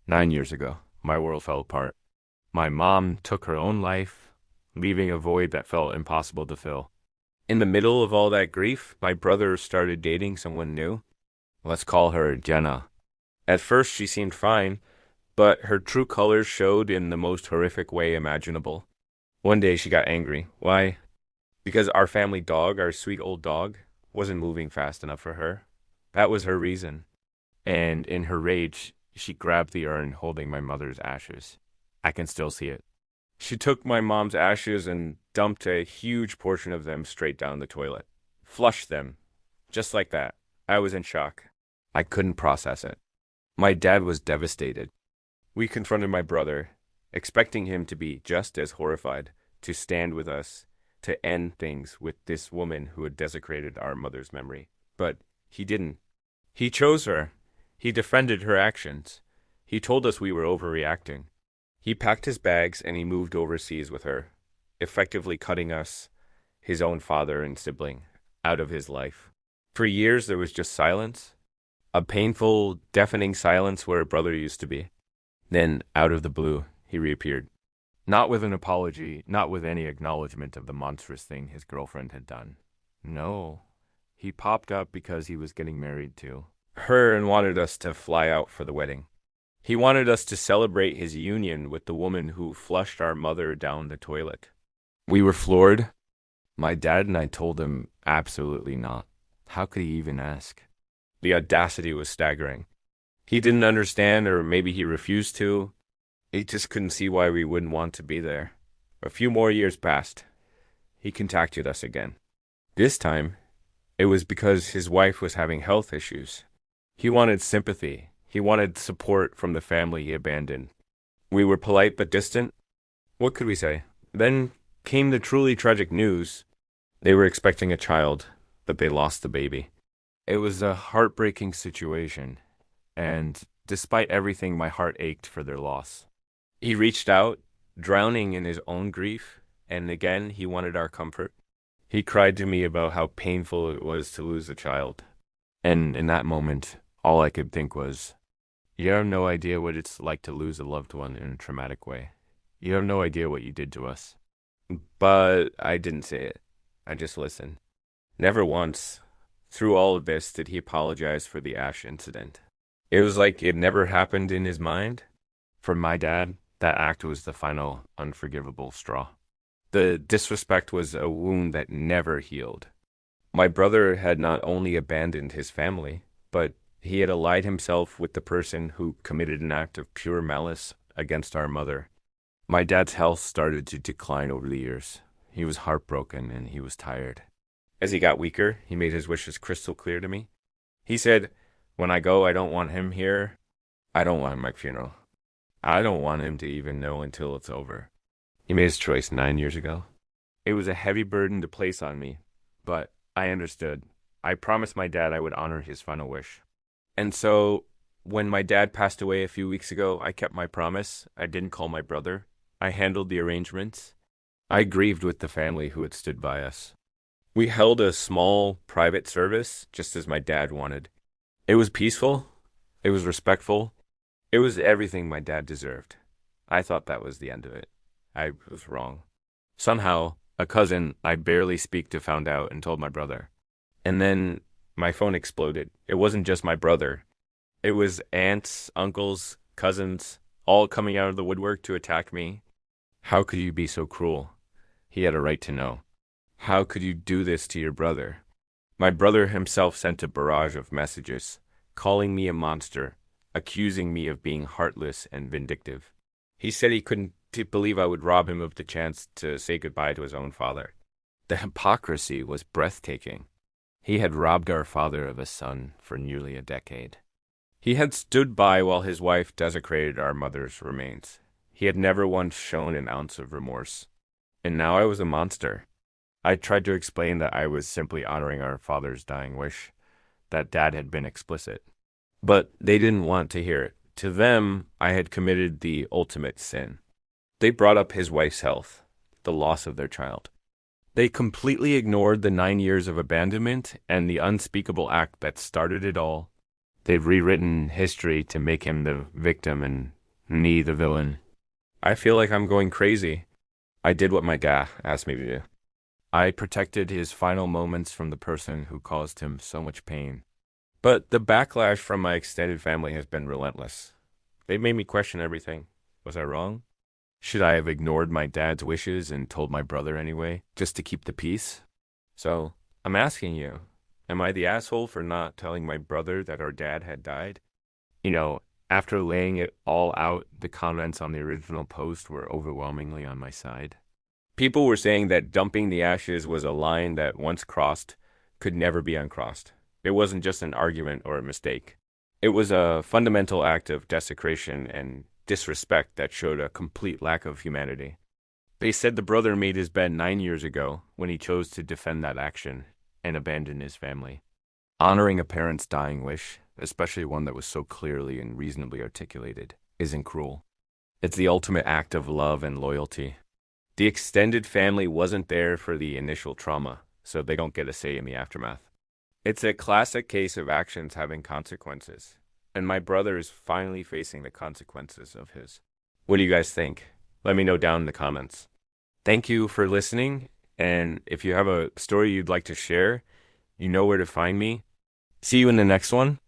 9 years ago, my world fell apart. My mom took her own life, leaving a void that felt impossible to fill. In the middle of all that grief, my brother started dating someone new. Let's call her Jenna. At first, she seemed fine, but her true colors showed in the most horrific way imaginable. One day, she got angry. Why? Because our family dog, our sweet old dog, wasn't moving fast enough for her. That was her reason. And in her rage, she grabbed the urn holding my mother's ashes. I can still see it. She took my mom's ashes and dumped a huge portion of them straight down the toilet. Flushed them. Just like that. I was in shock. I couldn't process it. My dad was devastated. We confronted my brother, expecting him to be just as horrified, to stand with us, to end things with this woman who had desecrated our mother's memory. But he didn't. He chose her. He defended her actions. He told us we were overreacting. He packed his bags and he moved overseas with her, effectively cutting us, his own father and sibling, out of his life. For years there was just silence, a painful, deafening silence where a brother used to be. Then, out of the blue, he reappeared. Not with an apology, not with any acknowledgement of the monstrous thing his girlfriend had done. No, he popped up because he was getting married to her and wanted us to fly out for the wedding. He wanted us to celebrate his union with the woman who flushed our mother down the toilet. We were floored. My dad and I told him absolutely not. How could he even ask? The audacity was staggering. He didn't understand, or maybe he refused to. He just couldn't see why we wouldn't want to be there. A few more years passed. He contacted us again. This time, it was because his wife was having health issues. He wanted sympathy. He wanted support from the family he abandoned. We were polite but distant. What could we say? Then came the truly tragic news. They were expecting a child, but they lost the baby. It was a heartbreaking situation, and despite everything, my heart ached for their loss. He reached out, drowning in his own grief, and again he wanted our comfort. He cried to me about how painful it was to lose a child. And in that moment, all I could think was, you have no idea what it's like to lose a loved one in a traumatic way. You have no idea what you did to us. But I didn't say it. I just listened. Never once, through all of this, did he apologize for the ash incident. It was like it never happened in his mind. For my dad, that act was the final unforgivable straw. The disrespect was a wound that never healed. My brother had not only abandoned his family, but he had allied himself with the person who committed an act of pure malice against our mother. My dad's health started to decline over the years. He was heartbroken and he was tired. As he got weaker, he made his wishes crystal clear to me. He said, when I go, I don't want him here. I don't want my funeral. I don't want him to even know until it's over. He made his choice 9 years ago. It was a heavy burden to place on me, but I understood. I promised my dad I would honor his final wish. And so, when my dad passed away a few weeks ago, I kept my promise. I didn't call my brother. I handled the arrangements. I grieved with the family who had stood by us. We held a small, private service, just as my dad wanted. It was peaceful. It was respectful. It was everything my dad deserved. I thought that was the end of it. I was wrong. Somehow, a cousin I barely speak to found out and told my brother. And then my phone exploded. It wasn't just my brother. It was aunts, uncles, cousins, all coming out of the woodwork to attack me. How could you be so cruel? He had a right to know. How could you do this to your brother? My brother himself sent a barrage of messages, calling me a monster, accusing me of being heartless and vindictive. He said he couldn't believe I would rob him of the chance to say goodbye to his own father. The hypocrisy was breathtaking. He had robbed our father of a son for nearly a decade. He had stood by while his wife desecrated our mother's remains. He had never once shown an ounce of remorse. And now I was a monster. I tried to explain that I was simply honoring our father's dying wish, that Dad had been explicit. But they didn't want to hear it. To them, I had committed the ultimate sin. They brought up his wife's health, the loss of their child. They completely ignored the 9 years of abandonment and the unspeakable act that started it all. They've rewritten history to make him the victim and Me, the villain. I feel like I'm going crazy. I did what my dad asked me to do. I protected his final moments from the person who caused him so much pain. But the backlash from my extended family has been relentless. They made me question everything. Was I wrong? Should I have ignored my dad's wishes and told my brother anyway, just to keep the peace? So, I'm asking you, am I the asshole for not telling my brother that our dad had died? You know, after laying it all out, the comments on the original post were overwhelmingly on my side. People were saying that dumping the ashes was a line that once crossed could never be uncrossed. It wasn't just an argument or a mistake. It was a fundamental act of desecration and disrespect that showed a complete lack of humanity. They said the brother made his bed 9 years ago when he chose to defend that action and abandon his family. Honoring a parent's dying wish, especially one that was so clearly and reasonably articulated, isn't cruel. It's the ultimate act of love and loyalty. The extended family wasn't there for the initial trauma, so they don't get a say in the aftermath. It's a classic case of actions having consequences, and my brother is finally facing the consequences of his. What do you guys think? Let me know down in the comments. Thank you for listening, and if you have a story you'd like to share, you know where to find me. See you in the next one.